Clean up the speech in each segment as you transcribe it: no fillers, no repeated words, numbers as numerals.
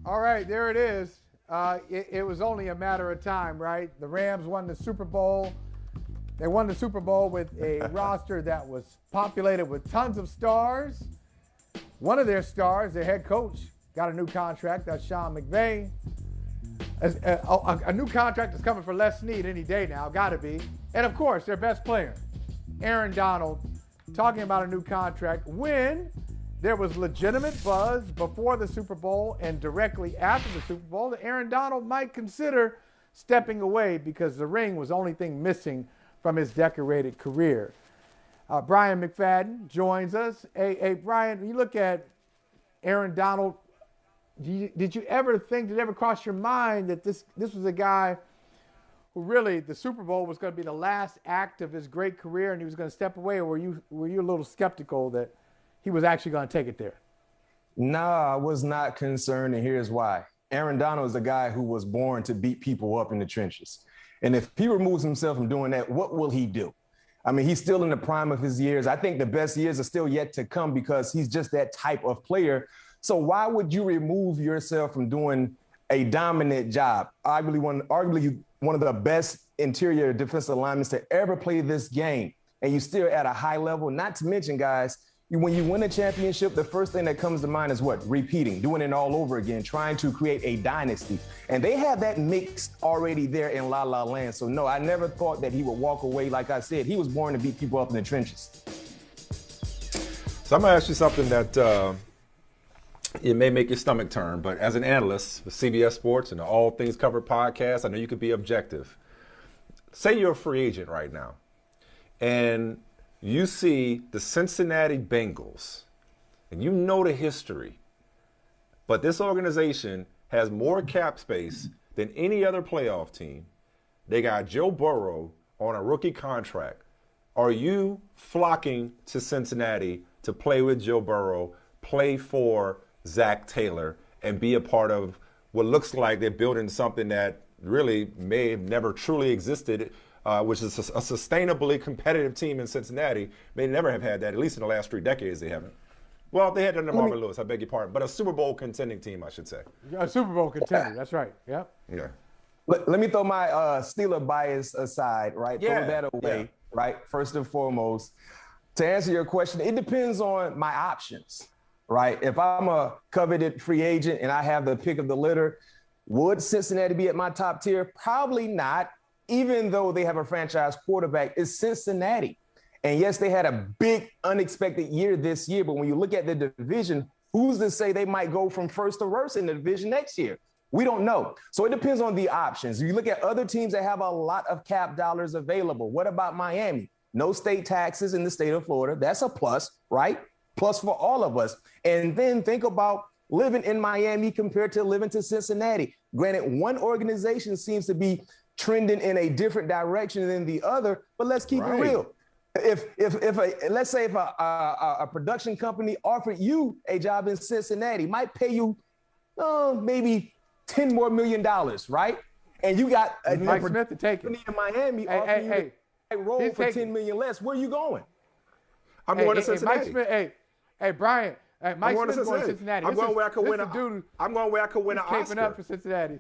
All right, there it is. It was only a matter of time, right? The Rams won the Super Bowl. They won the Super Bowl with a roster that was populated with tons of stars. One of their stars, their head coach, got a new contract. That's Sean McVay. A new contract is coming for Les Snead any day now, got to be. And, of course, their best player, Aaron Donald, talking about a new contract when there was legitimate buzz before the Super Bowl and directly after the Super Bowl that Aaron Donald might consider stepping away because the ring was the only thing missing from his decorated career. Bryant McFadden joins us. Hey, Bryant, when you look at Aaron Donald, did you ever think, did it ever cross your mind that this was a guy who really, the Super Bowl was going to be the last act of his great career and he was going to step away, or were you a little skeptical that he was actually going to take it there? No, I was not concerned, and here's why. Aaron Donald is a guy who was born to beat people up in the trenches. And if he removes himself from doing that, what will he do? I mean, he's still in the prime of his years. I think the best years are still yet to come because he's just that type of player. So why would you remove yourself from doing a dominant job? Arguably one of the best interior defensive linemen to ever play this game, and you still at a high level. Not to mention, guys, when you win a championship, the first thing that comes to mind is what? Repeating, doing it all over again, trying to create a dynasty. And they have that mixed already there in La La Land. So, no, I never thought that he would walk away. Like I said, he was born to beat people up in the trenches. So I'm going to ask you something that it may make your stomach turn, but as an analyst for CBS Sports and the All Things Covered podcast, I know you could be objective. Say you're a free agent right now, and you see the Cincinnati Bengals, and you know the history, but this organization has more cap space than any other playoff team. They got Joe Burrow on a rookie contract. Are you flocking to Cincinnati to play with Joe Burrow, play for Zach Taylor, and be a part of what looks like they're building something that really may have never truly existed, which is a sustainably competitive team in Cincinnati? May never have had that, at least in the last 3 decades they haven't. Well, they had under Marvin Lewis, I beg your pardon, but a Super Bowl contending team, I should say. A Super Bowl contender, that's right, yep. Yeah. Let me throw my Steeler bias aside, right? Yeah. Throw that away, right? First and foremost, to answer your question, it depends on my options, right? If I'm a coveted free agent and I have the pick of the litter, would Cincinnati be at my top tier? Probably not, even though they have a franchise quarterback. It's Cincinnati. And yes, they had a big unexpected year this year, but when you look at the division, who's to say they might go from first to worst in the division next year? We don't know. So it depends on the options. If you look at other teams that have a lot of cap dollars available, what about Miami? No state taxes in the state of Florida. That's a plus, right? Plus for all of us. And then think about living in Miami compared to living to Cincinnati. Granted, one organization seems to be trending in a different direction than the other, but let's keep it real. If a production company offered you a job in Cincinnati, might pay you maybe $10 more million, right? And you got a Mike Smith to take it in Miami offering you a role for $10 million less. Where are you going? I'm going to Cincinnati. Mike Smith, Brian. Mike Smith's going to Cincinnati. I'm going where I could win an Oscar. Up for Cincinnati.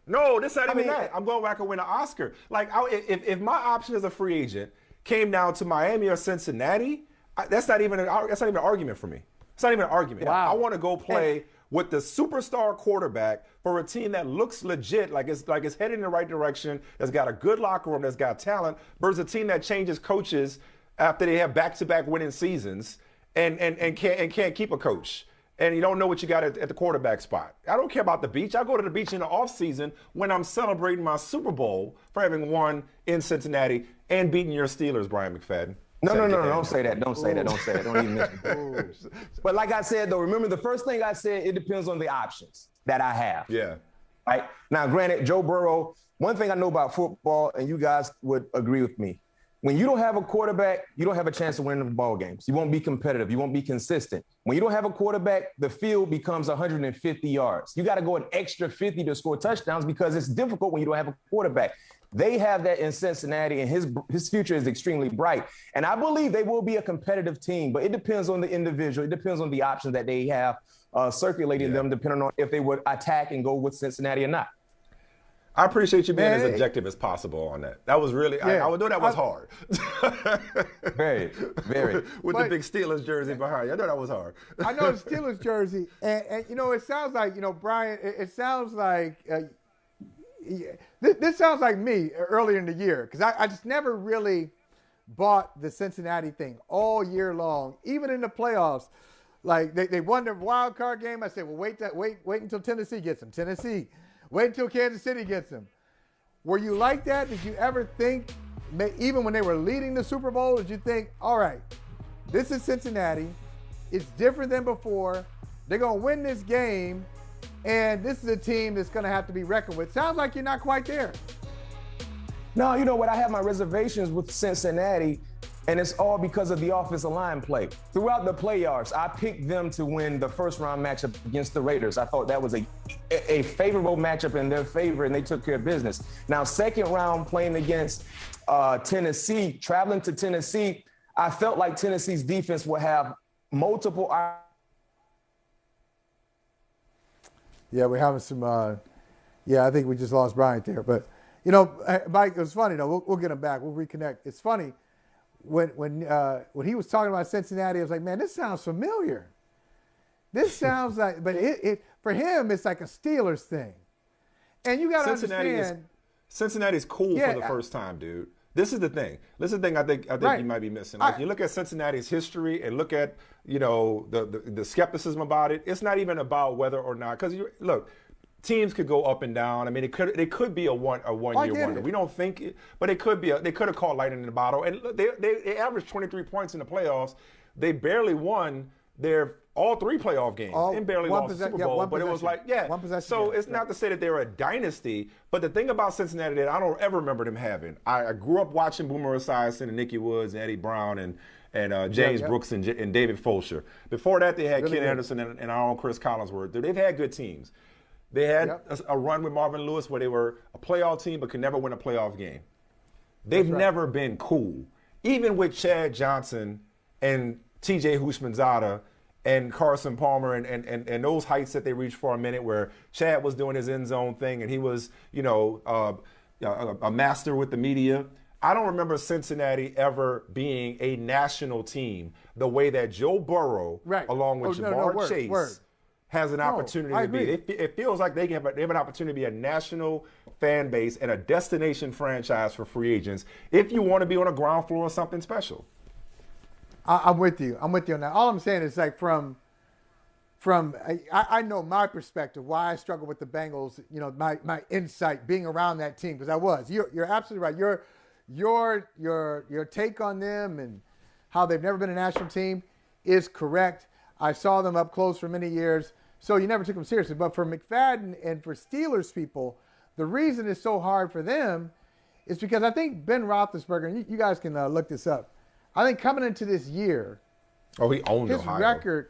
No, this not even that. I'm going where I could win an Oscar. Like, if my option as a free agent came down to Miami or Cincinnati, that's not even an argument for me. It's not even an argument. Wow. I want to go play with the superstar quarterback for a team that looks legit, like it's headed in the right direction, that's got a good locker room, that's got talent, versus a team that changes coaches after they have back-to-back winning seasons and can't keep a coach. And you don't know what you got at the quarterback spot. I don't care about the beach. I go to the beach in the offseason when I'm celebrating my Super Bowl for having won in Cincinnati and beating your Steelers, Bryant McFadden. No, don't say that. Don't say that. Don't even mention that. But like I said, though, remember the first thing I said, it depends on the options that I have. Yeah. Right? Now, granted, Joe Burrow, one thing I know about football, and you guys would agree with me, when you don't have a quarterback, you don't have a chance to win the ball games. You won't be competitive. You won't be consistent. When you don't have a quarterback, the field becomes 150 yards. You got to go an extra 50 to score touchdowns because it's difficult when you don't have a quarterback. They have that in Cincinnati, and his future is extremely bright. And I believe they will be a competitive team, but it depends on the individual. It depends on the options that they have circulating them, depending on if they would attack and go with Cincinnati or not. I appreciate you being as objective as possible on that. That was really, I would know that was hard. Very, very. With the big Steelers jersey behind you. I know that was hard. I know the Steelers jersey. And you know, it sounds like, you know, Brian, it sounds like, this sounds like me earlier in the year, because I just never really bought the Cincinnati thing all year long, even in the playoffs. Like they won the wild card game. I said, well, wait until Tennessee gets them. Tennessee. Wait until Kansas City gets them. Were you like that? Did you ever think, even when they were leading the Super Bowl, did you think, all right, this is Cincinnati. It's different than before. They're going to win this game, and this is a team that's going to have to be reckoned with. Sounds like you're not quite there. No, you know what? I have my reservations with Cincinnati, and it's all because of the offensive line play. Throughout the playoffs, I picked them to win the first-round matchup against the Raiders. I thought that was a favorable matchup in their favor, and they took care of business. Now, second round playing against Tennessee, traveling to Tennessee, I felt like Tennessee's defense would have multiple. Yeah, we're having some. I think we just lost Bryant there. But, you know, Mike, it was funny, though. We'll get him back. We'll reconnect. It's funny. When he was talking about Cincinnati, I was like, man, this sounds familiar. This sounds like, but it for him, it's like a Steelers thing. And you got to understand. Cincinnati's cool for the first time, dude. This is the thing. This is the thing I think you might be missing. Like, you look at Cincinnati's history and look at, you know, the skepticism about it. It's not even about whether or not, because look, teams could go up and down. I mean, it could be a one year wonder. We don't think it, but it could be. They could have caught lightning in the bottle. And they averaged 23 points in the playoffs. They barely won all three playoff games and barely lost the Super Bowl. But it was like, so it's not to say that they're a dynasty. But the thing about Cincinnati that I don't ever remember them having, I grew up watching Boomer Esiason and Nicky Woods and Eddie Brown and James Brooks and David Fulcher. Before that, they had Ken Anderson and our own Chris Collinsworth. They've had good teams. They had a run with Marvin Lewis where they were a playoff team but could never win a playoff game. They've never been cool. Even with Chad Johnson and T.J. Houshmandzadeh and Carson Palmer and those heights that they reached for a minute where Chad was doing his end zone thing and he was, you know, a master with the media. I don't remember Cincinnati ever being a national team the way that Joe Burrow, along with Jamar Chase, has an opportunity to be. It feels like they have an opportunity to be a national fan base and a destination franchise for free agents if you want to be on the ground floor of something special. I'm with you. I'm with you on that. All I'm saying is, like, from I know my perspective, why I struggle with the Bengals, you know, my insight being around that team, because I was. You're absolutely right. Your take on them and how they've never been a national team is correct. I saw them up close for many years, so you never took them seriously. But for McFadden and for Steelers people, the reason it's so hard for them is because I think Ben Roethlisberger, and you guys can look this up, I think coming into this year, he owned his Ohio. Record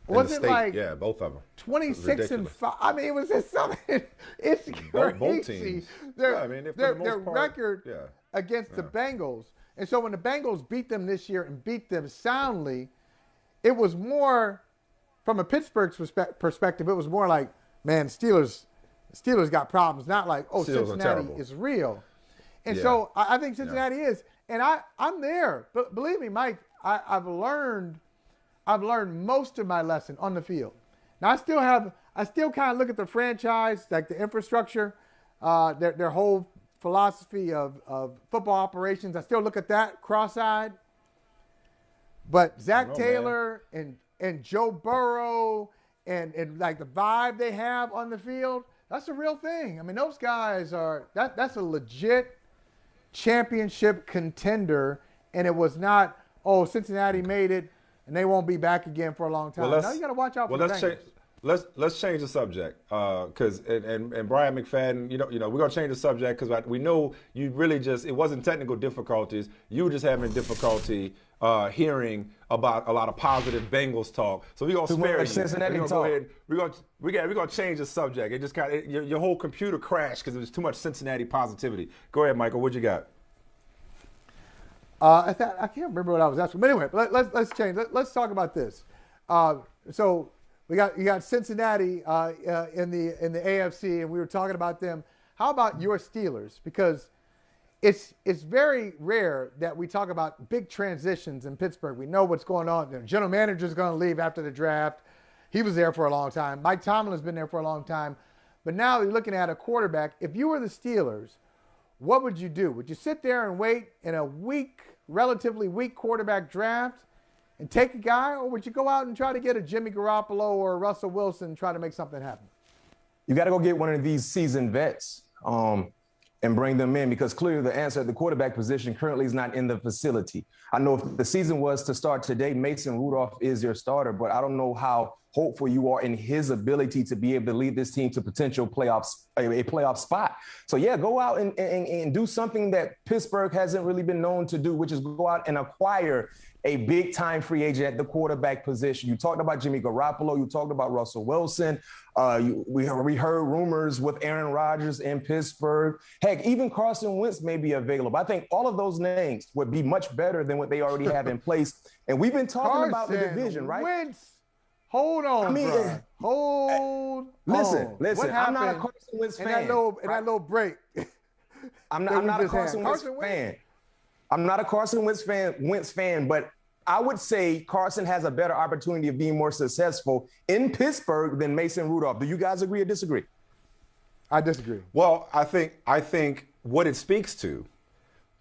was it like both of them 26-5? I mean, it was just something. It's crazy. Both teams. Their record against the Bengals, and so when the Bengals beat them this year and beat them soundly, it was more from a Pittsburgh perspective. It was more like, man, Steelers got problems. Not like, Cincinnati is real. And so I think Cincinnati is. And I'm there. But believe me, Mike, I've learned most of my lesson on the field. Now I still kind of look at the franchise, like the infrastructure, their whole philosophy of football operations. I still look at that cross-eyed. But Zach Taylor and Joe Burrow and like the vibe they have on the field, that's a real thing. I mean, those guys that's a legit championship contender, and it was not, Cincinnati made it and they won't be back again for a long time. Now you got to watch out for the Bengals. let's change the subject because and Bryant McFadden, we're gonna change the subject because we know you really it wasn't technical difficulties. You were just having difficulty hearing about a lot of positive Bengals talk. So we're gonna spare you. Cincinnati we're gonna talk. go ahead. We're gonna change the subject. It just kind of your whole computer crashed because there was too much Cincinnati positivity. Go ahead, Michael. What you got? I can't remember what I was asking, but anyway, let's change. Let's talk about this. So you got Cincinnati in the AFC, and we were talking about them. How about your Steelers? Because it's very rare that we talk about big transitions in Pittsburgh. We know what's going on. The general manager is going to leave after the draft. He was there for a long time. Mike Tomlin's been there for a long time. But now you're looking at a quarterback. If you were the Steelers, what would you do? Would you sit there and wait in a relatively weak quarterback draft and take a guy, or would you go out and try to get a Jimmy Garoppolo or a Russell Wilson and try to make something happen? You got to go get one of these seasoned vets and bring them in, because clearly the answer at the quarterback position currently is not in the facility. I know if the season was to start today, Mason Rudolph is your starter, but I don't know how hopeful you are in his ability to be able to lead this team to potential playoffs, a playoff spot. So yeah, go out and do something that Pittsburgh hasn't really been known to do, which is go out and acquire a big-time free agent at the quarterback position. You talked about Jimmy Garoppolo. You talked about Russell Wilson. We heard rumors with Aaron Rodgers in Pittsburgh. Heck, even Carson Wentz may be available. I think all of those names would be much better than what they already have in place. And we've been talking about the division, right? Wentz. Hold on, bro. Hold on. Listen. I'm not a Carson Wentz fan. In that little break. I'm not a Carson Wentz fan. I'm not a Carson Wentz fan, but I would say Carson has a better opportunity of being more successful in Pittsburgh than Mason Rudolph. Do you guys agree or disagree? I disagree. Well, I think what it speaks to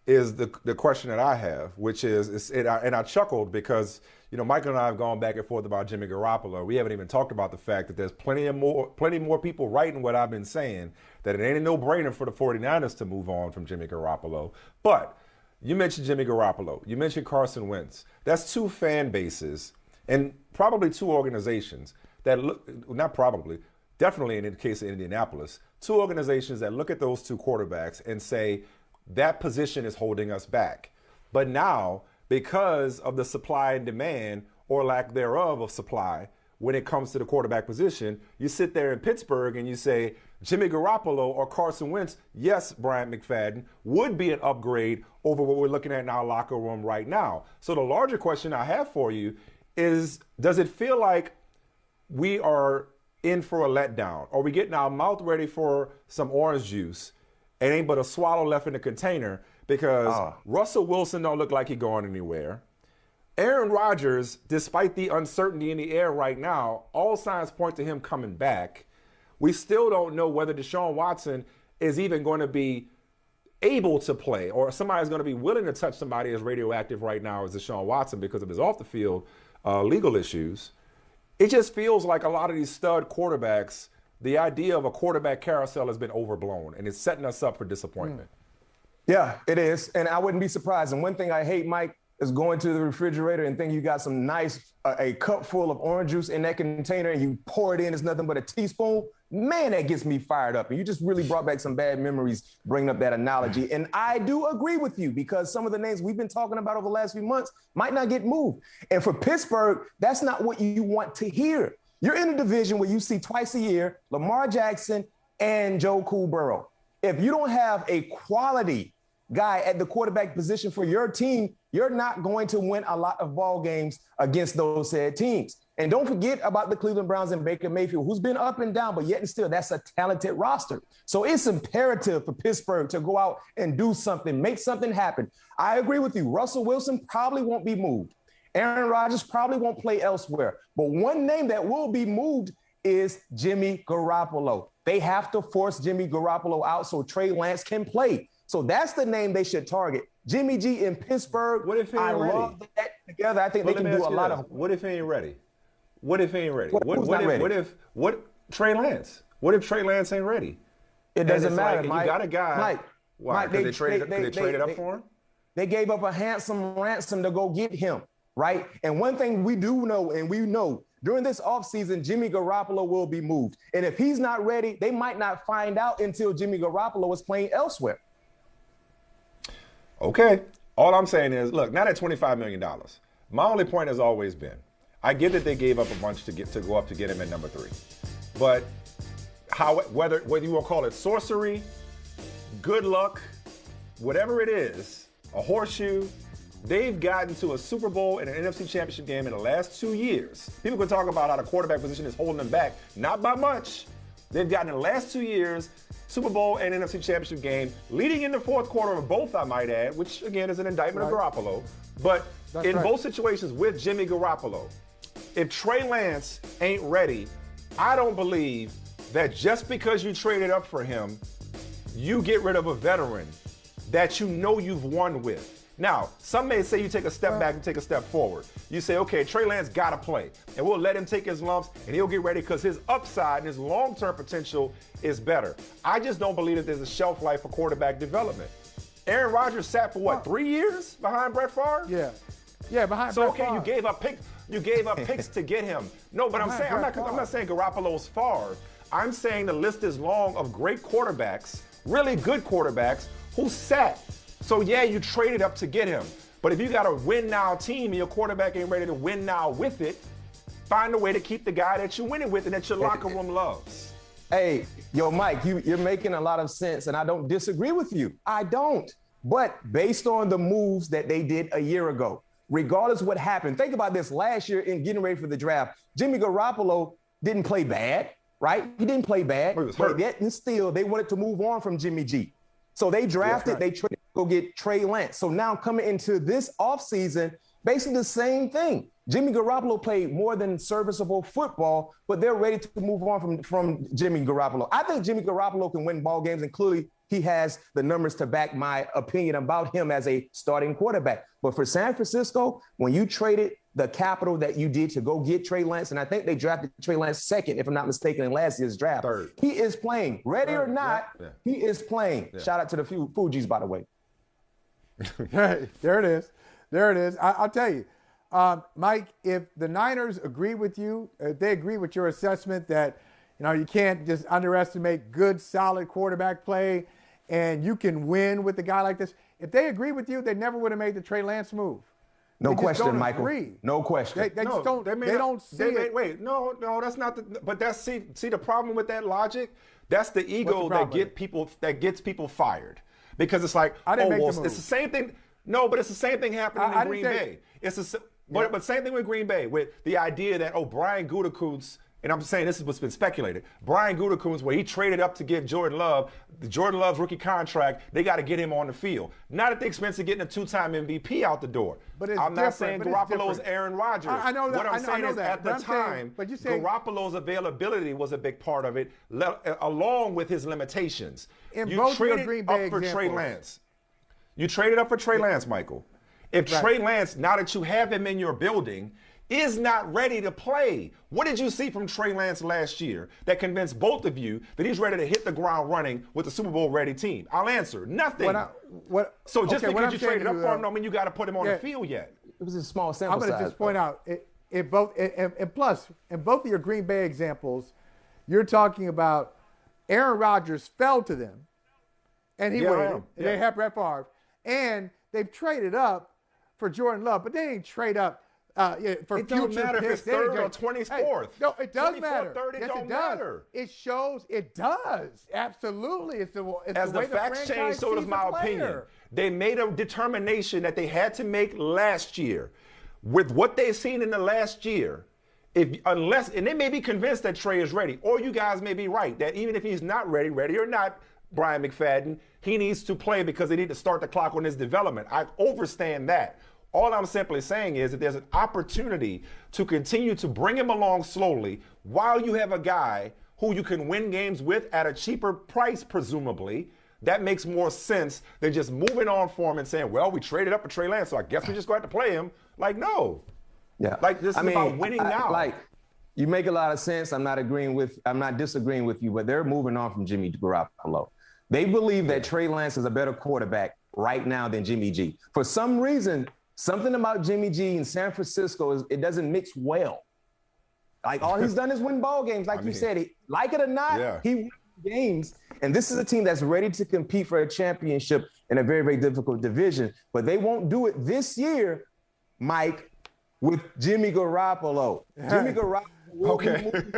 is the question that I have, which is, and I chuckled because, Michael and I have gone back and forth about Jimmy Garoppolo. We haven't even talked about the fact that there's plenty more people writing what I've been saying, that it ain't a no-brainer for the 49ers to move on from Jimmy Garoppolo. But you mentioned Jimmy Garoppolo. You mentioned Carson Wentz. That's two fan bases and probably two organizations that definitely in the case of Indianapolis, two organizations that look at those two quarterbacks and say, that position is holding us back. But now, because of the supply and demand, or lack thereof of supply, when it comes to the quarterback position, you sit there in Pittsburgh and you say, Jimmy Garoppolo or Carson Wentz, yes, Bryant McFadden, would be an upgrade over what we're looking at in our locker room right now. So the larger question I have for you is, does it feel like we are in for a letdown? Are we getting our mouth ready for some orange juice? It ain't but a swallow left in the container because Russell Wilson don't look like he's going anywhere. Aaron Rodgers, despite the uncertainty in the air right now, all signs point to him coming back. We still don't know whether Deshaun Watson is even going to be able to play, or somebody's going to be willing to touch somebody as radioactive right now as Deshaun Watson because of his off-the-field legal issues. It just feels like a lot of these stud quarterbacks, the idea of a quarterback carousel has been overblown, and it's setting us up for disappointment. Yeah, it is, and I wouldn't be surprised. And one thing I hate, Mike, is going to the refrigerator and think you got some nice, a cup full of orange juice in that container and you pour it in, it's nothing but a teaspoon. Man, that gets me fired up. And you just really brought back some bad memories bringing up that analogy. And I do agree with you because some of the names we've been talking about over the last few months might not get moved. And for Pittsburgh, that's not what you want to hear. You're in a division where you see twice a year Lamar Jackson and Joe Burrow. If you don't have a quality guy at the quarterback position for your team, you're not going to win a lot of ball games against those said teams. And don't forget about the Cleveland Browns and Baker Mayfield, who's been up and down, but yet and still, that's a talented roster. So it's imperative for Pittsburgh to go out and do something, make something happen. I agree with you. Russell Wilson probably won't be moved. Aaron Rodgers probably won't play elsewhere. But one name that will be moved is Jimmy Garoppolo. They have to force Jimmy Garoppolo out so Trey Lance can play. So that's the name they should target. Jimmy G in Pittsburgh. What if he ain't ready? Love that together. I think they can do a lot of. What if he ain't ready? What if he ain't ready? What Trey Lance? What if Trey Lance ain't ready? It doesn't matter, Mike. You got a guy. Why? Because they traded up for him? They gave up a handsome ransom to go get him. right? And one thing we do know, and we know during this offseason, Jimmy Garoppolo will be moved. And if he's not ready, they might not find out until Jimmy Garoppolo is playing elsewhere. Okay. All I'm saying is, look, not at $25 million. My only point has always been, I get that they gave up a bunch to go up to get him at number 3. But whether you want to call it sorcery, good luck, whatever it is, a horseshoe, they've gotten to a Super Bowl and an NFC Championship game in the last 2 years. People can talk about how the quarterback position is holding them back. Not by much. They've gotten in the last 2 years, Super Bowl and NFC Championship game, leading in the fourth quarter of both, I might add, which, again, is an indictment of Garoppolo. But in both situations with Jimmy Garoppolo, if Trey Lance ain't ready, I don't believe that just because you traded up for him, you get rid of a veteran that you know you've won with. Now, some may say you take a step back and take a step forward. You say, okay, Trey Lance got to play, and we'll let him take his lumps, and he'll get ready because his upside and his long-term potential is better. I just don't believe that there's a shelf life for quarterback development. Aaron Rodgers sat for what, 3 years behind Brett Favre? Yeah, behind Brett Favre. So, okay, you gave up picks to get him. No, but I'm not saying Garoppolo's Favre. I'm saying the list is long of great quarterbacks, really good quarterbacks, who sat. So, yeah, you traded up to get him. But if you got a win-now team and your quarterback ain't ready to win now with it, find a way to keep the guy that you're winning with and that your locker room loves. Hey, yo, Mike, you're making a lot of sense, and I don't disagree with you. I don't. But based on the moves that they did a year ago, regardless of what happened, think about this. Last year in getting ready for the draft, Jimmy Garoppolo didn't play bad, right? He didn't play bad. But yet and still, they wanted to move on from Jimmy G. So they drafted, they traded to go get Trey Lance. So now coming into this offseason, basically the same thing. Jimmy Garoppolo played more than serviceable football, but they're ready to move on from Jimmy Garoppolo. I think Jimmy Garoppolo can win ball games, and clearly he has the numbers to back my opinion about him as a starting quarterback. But for San Francisco, when you traded the capital that you did to go get Trey Lance, and I think they drafted Trey Lance second, if I'm not mistaken, in last year's draft. Third. He is playing. Ready or not, he is playing. Yeah. Shout out to the Fugees, by the way. Hey, there it is. There it is. I'll tell you, Mike, if the Niners agree with you, if they agree with your assessment that, you can't just underestimate good, solid quarterback play and you can win with a guy like this, if they agree with you, they never would have made the Trey Lance move. No question, Michael. No question. They just don't. They don't see it. Wait, no, that's not the. But that's see the problem with that logic. That's the ego that gets people fired, because it's like, it's the same thing. No, but it's the same thing happening in Green Bay. But same thing with Green Bay, with the idea that Brian Gutekunst. And I'm saying this is what's been speculated. Brian Gutekunst, where he traded up to get Jordan Love, Jordan Love's rookie contract, they got to get him on the field. Not at the expense of getting a 2-time MVP out the door. But it's I'm not saying Garoppolo's Aaron Rodgers. I know that. What I'm saying is at the time, Garoppolo's availability was a big part of it, along with his limitations. You traded up for Trey Lance. You traded up for Trey Lance, Michael. If Trey Lance, now that you have him in your building, is not ready to play. What did you see from Trey Lance last year that convinced both of you that he's ready to hit the ground running with the Super Bowl ready team? I'll answer. Nothing. So just because you traded up for him don't mean you got to put him on the field yet. It was a small sample size. I'm going to just point out, plus, in both of your Green Bay examples, you're talking about Aaron Rodgers fell to them, and he waited. They have Brett Favre, and they've traded up for Jordan Love, but they didn't trade up for it don't matter picks. If it's third or 24th. Hey, no, it does matter. Third, yes, don't it does. Matter. It shows. It does. Absolutely. It's As the facts change, so does my opinion. They made a determination that they had to make last year. With what they've seen in the last year, and they may be convinced that Trey is ready, or you guys may be right, that even if he's not ready or not, Bryant McFadden, he needs to play because they need to start the clock on his development. I understand that. All I'm simply saying is that there's an opportunity to continue to bring him along slowly while you have a guy who you can win games with at a cheaper price, presumably. That makes more sense than just moving on for him and saying, well, we traded up for Trey Lance, so I guess we just going to have to play him. Like, no. Yeah. Like, this is about winning now. You make a lot of sense. I'm not disagreeing with you, but they're moving on from Jimmy Garoppolo. They believe that Trey Lance is a better quarterback right now than Jimmy G. For some reason, Something about Jimmy G in San Francisco is it doesn't mix well. Like all he's done is win ball games. Like you said, like it or not, he wins games. And this is a team that's ready to compete for a championship in a very, very difficult division. But they won't do it this year, Mike, with Jimmy Garoppolo. Jimmy Garoppolo will be moving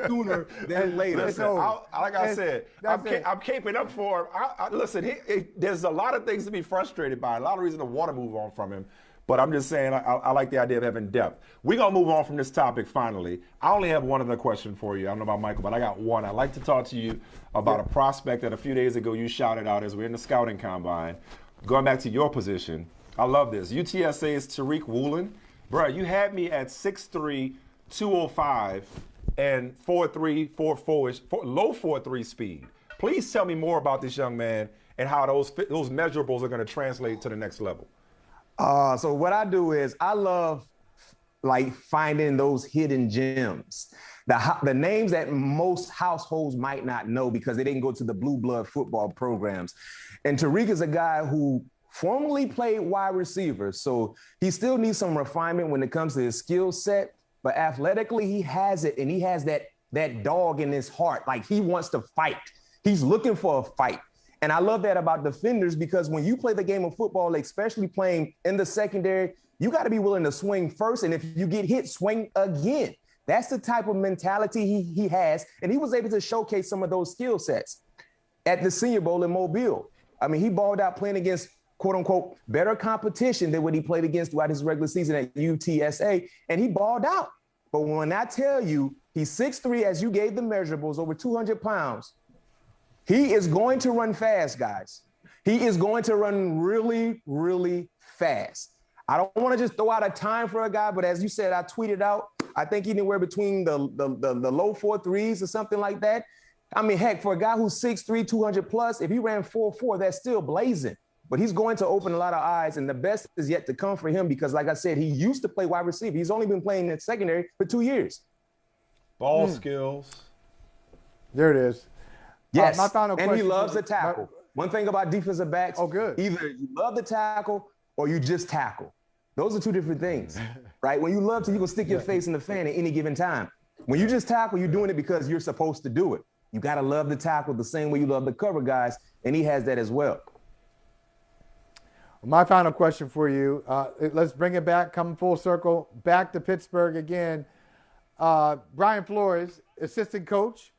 sooner than later. Listen, like I said, I'm caping up for him. Listen, there's a lot of things to be frustrated by, a lot of reasons to want to move on from him. But I'm just saying, I like the idea of having depth. We're going to move on from this topic finally. I only have one other question for you. I don't know about Michael, but I got one. I'd like to talk to you about a prospect that a few days ago you shouted out as we're in the scouting combine. Going back to your position, I love this. UTSA's Tareq Woolen. Bro, you had me at 6'3", 205, and 4'3", 4'4", low 4'3" speed. Please tell me more about this young man and how those measurables are going to translate to the next level. So what I do is I love like finding those hidden gems, the names that most households might not know because they didn't go to the blue blood football programs. And Tareq is a guy who formerly played wide receiver, so he still needs some refinement when it comes to his skill set. But athletically, he has it, and he has that dog in his heart. Like he wants to fight. He's looking for a fight. And I love that about defenders because when you play the game of football, especially playing in the secondary, you got to be willing to swing first. And if you get hit, swing again. That's the type of mentality he has. And he was able to showcase some of those skill sets at the Senior Bowl in Mobile. I mean, he balled out playing against, quote unquote, better competition than what he played against throughout his regular season at UTSA. And he balled out. But when I tell you he's 6'3", as you gave the measurables, over 200 pounds, he is going to run fast, guys. He is going to run really, really fast. I don't want to just throw out a time for a guy, but as you said, I tweeted out, I think anywhere between the low 4.3s or something like that. I mean, heck, for a guy who's 6'3", 200 plus, if he ran 4.4, that's still blazing. But he's going to open a lot of eyes, and the best is yet to come for him because, like I said, he used to play wide receiver. He's only been playing in secondary for 2 years. Ball skills. There it is. Yes, my final and question he loves the tackle. One thing about defensive backs, good. Either you love the tackle or you just tackle. Those are two different things, right? When you love to, you can stick your face in the fan at any given time. When you just tackle, you're doing it because you're supposed to do it. You got to love the tackle the same way you love the cover guys, and he has that as well. My final question for you, let's bring it back, come full circle, back to Pittsburgh again. Brian Flores, assistant coach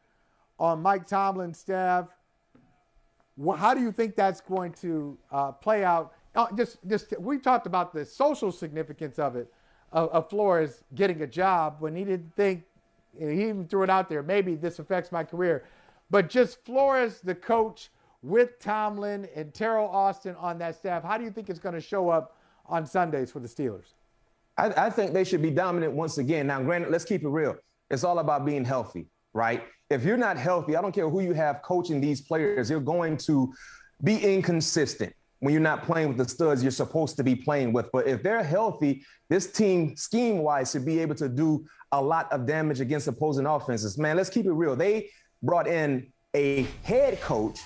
on Mike Tomlin's staff. How do you think that's going to play out? We talked about the social significance of it, of Flores getting a job when he didn't think, he even threw it out there, maybe this affects my career. But just Flores, the coach, with Tomlin and Terrell Austin on that staff, how do you think it's going to show up on Sundays for the Steelers? I think they should be dominant once again. Now, granted, let's keep it real. It's all about being healthy, right? If you're not healthy, I don't care who you have coaching these players, you're going to be inconsistent when you're not playing with the studs you're supposed to be playing with. But if they're healthy, this team, scheme-wise, should be able to do a lot of damage against opposing offenses. Man, let's keep it real. They brought in a head coach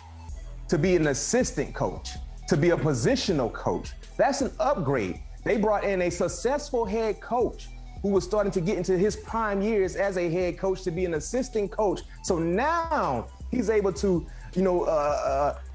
to be an assistant coach, to be a positional coach. That's an upgrade. They brought in a successful head coach who was starting to get into his prime years as a head coach to be an assistant coach. So now he's able to,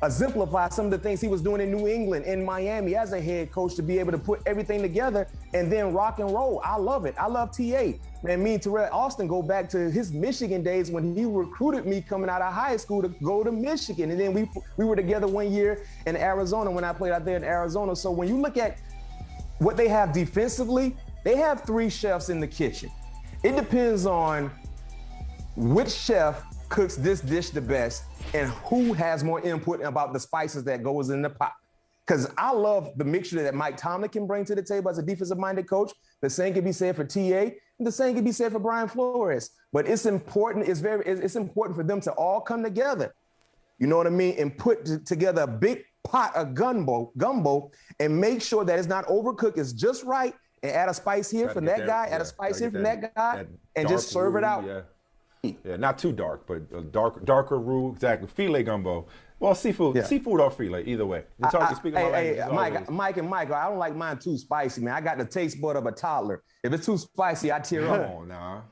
exemplify some of the things he was doing in New England, in Miami as a head coach, to be able to put everything together and then rock and roll. I love it. I love TA. Man, me and Tareq Austin go back to his Michigan days when he recruited me coming out of high school to go to Michigan. And then we were together 1 year in Arizona when I played out there in Arizona. So when you look at what they have defensively, they have 3 chefs in the kitchen. It depends on which chef cooks this dish the best and who has more input about the spices that goes in the pot. Because I love the mixture that Mike Tomlin can bring to the table as a defensive-minded coach. The same can be said for TA, and the same can be said for Brian Flores. But it's important. It's important for them to all come together. You know what I mean? And put together a big pot of gumbo, and make sure that it's not overcooked. It's just right, and add a spice here from that guy, add a spice here from that guy, and just serve it out. Yeah, not too dark, but darker roux, exactly. Filet gumbo. Well, seafood or filet, either way. Mike and Michael, I don't like mine too spicy, man. I got the taste bud of a toddler. If it's too spicy, I tear up. Come on now.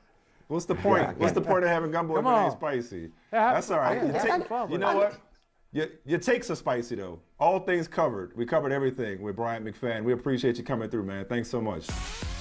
What's the point? What's the point of having gumbo if it ain't spicy? That's all right. You know what? Your takes are spicy, though. All things covered. We covered everything with Bryant McFadden. We appreciate you coming through, man. Thanks so much.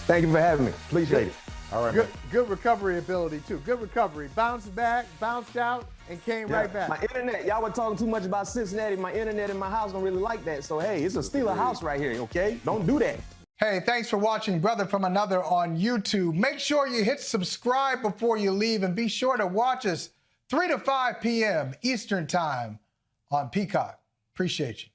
Thank you for having me. Appreciate it. All right, man. Good recovery ability, too. Good recovery. Bounced back, bounced out, and came right back. My internet, y'all were talking too much about Cincinnati. My internet in my house don't really like that. So, hey, it's a Steeler house right here, okay? Don't do that. Hey, thanks for watching Brother from Another on YouTube. Make sure you hit subscribe before you leave, and be sure to watch us 3 to 5 p.m. Eastern Time on Peacock. Appreciate you.